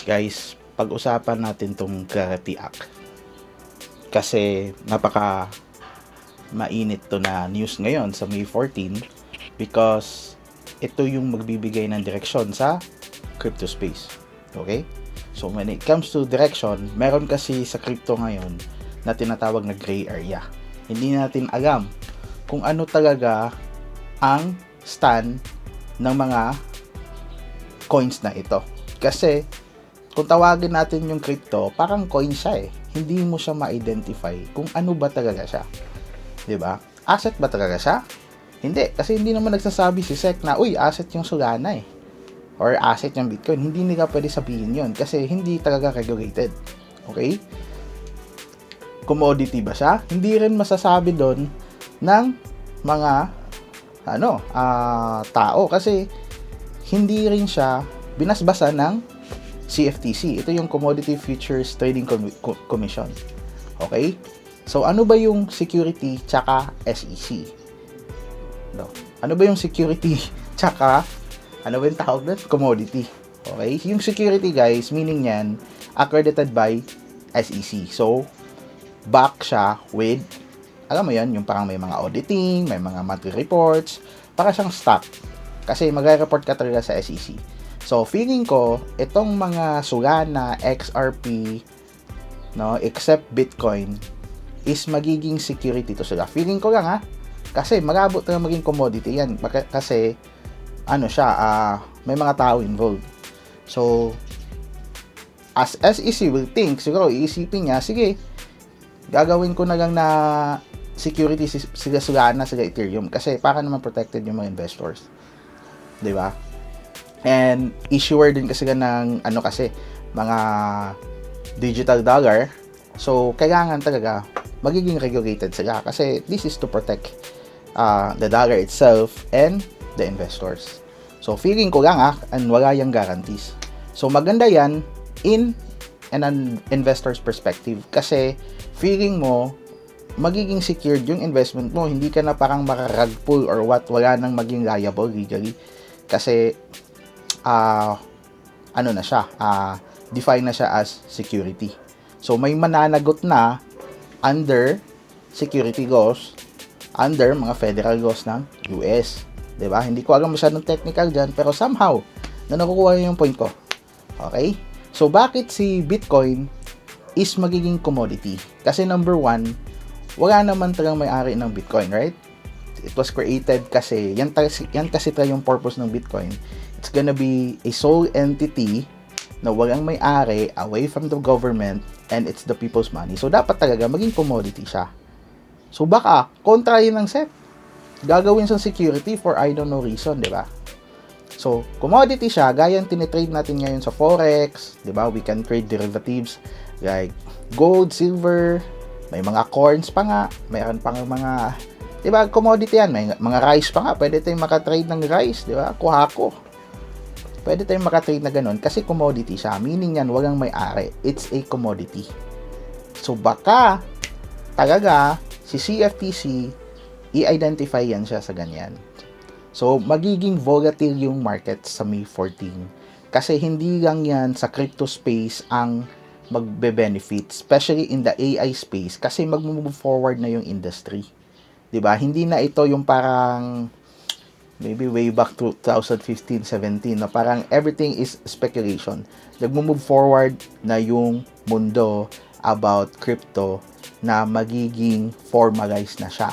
Guys, pag-usapan natin tong Clarity Act. Kasi napaka mainit to na news ngayon sa May 14 because ito yung magbibigay ng direksyon sa crypto space. Okay? So when it comes to direction, meron kasi sa crypto ngayon na tinatawag na gray area. Hindi natin alam kung ano talaga ang stand ng mga coins na ito. Kasi kung tawagin natin yung crypto, parang coin siya eh. Hindi mo siya ma-identify kung ano ba talaga siya. 'Di ba? Asset ba talaga siya? Hindi, kasi hindi naman nagsasabi si SEC na, uy, asset yung Solana eh. Or asset yung Bitcoin. Hindi nila pwede sabihin yon kasi hindi talaga regulated. Okay? Commodity ba siya? Hindi rin masasabi doon ng mga tao kasi hindi rin siya binasbasa ng CFTC. Ito yung Commodity Futures Trading Commission. Okay? So, ano ba yung security tsaka SEC? No. Ano ba yung security tsaka ano ba yung tawag na? Commodity. Okay? Yung security, guys, meaning yan, accredited by SEC. So, back siya with, alam mo yan, yung parang may mga auditing, may mga monthly reports, para siyang stock. Kasi magre-report ka talaga sa SEC. So, feeling ko, itong mga Solana, XRP, no, except Bitcoin, is magiging security to sila. Feeling ko lang ha, kasi magabot na maging commodity yan. Kasi, may mga tao involved. So, as SEC will think, siguro, iisipin niya, sige, gagawin ko na lang na security sila Solana, sila Ethereum. Kasi, para naman protected yung mga investors. 'Di ba? And issuer din kasi ng mga digital dollar. So kailangan talaga magiging regulated sila kasi this is to protect the dollar itself and the investors. So feeling ko lang and wala yang guarantees. So maganda yan in an investor's perspective kasi feeling mo magiging secured yung investment mo, hindi ka na parang makarag pull or wala nang maging liable legally kasi define na siya as security. So, may mananagot na under security laws, under mga federal laws ng US. Diba? Hindi ko alam masyadong technical dyan, pero somehow, nakukuha yung point ko. Okay? So, bakit si Bitcoin is magiging commodity? Kasi number one, wala naman talagang may-ari ng Bitcoin, right? It was created kasi, yan kasi yung purpose ng Bitcoin. It's gonna be a sole entity na walang may-ari, away from the government, and it's the people's money. So, dapat talaga maging commodity siya. So, baka, kontra yun ng SEC. Gagawin siyang security for I don't know reason, di ba? So, commodity siya, gaya yung tinitrade natin ngayon sa Forex, di ba? We can trade derivatives like gold, silver, may mga corns pa nga, mayroon pang mga, di ba, commodity yan, may mga rice pa nga, pwede tayong makatrade ng rice, di ba? Kuhako. Pwede tayong makatrade na ganun kasi commodity siya. Meaning yan, walang may-ari. It's a commodity. So, baka talaga si CFTC i-identify yan siya sa ganyan. So, magiging volatile yung market sa May 14. Kasi hindi lang yan sa crypto space ang magbe-benefit. Especially in the AI space. Kasi mag-move forward na yung industry. 'Di ba? Hindi na ito yung parang maybe way back to 2015-17 na parang everything is speculation. Nagmo-move forward na yung mundo about crypto na magiging formalized na siya.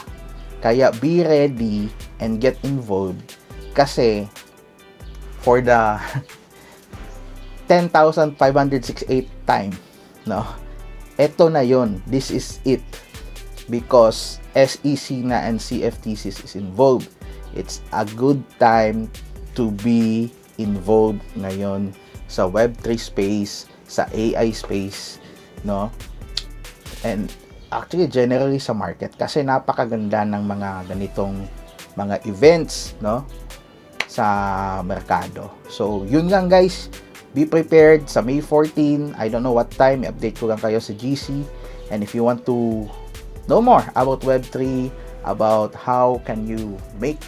Kaya be ready and get involved kasi for the 10,568 time, no? Ito na yon. This is it. Because SEC na and CFTC is involved. It's a good time to be involved ngayon sa Web3 space, sa AI space, no? And actually, generally sa market kasi napakaganda ng mga ganitong mga events, no? Sa merkado. So, yun lang guys. Be prepared sa May 14. I don't know what time. I-update ko lang kayo sa GC. And if you want to know more about Web3, about how can you make,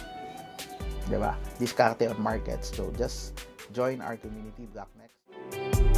diba, diskarte on markets. So, just join our community, Blacknext.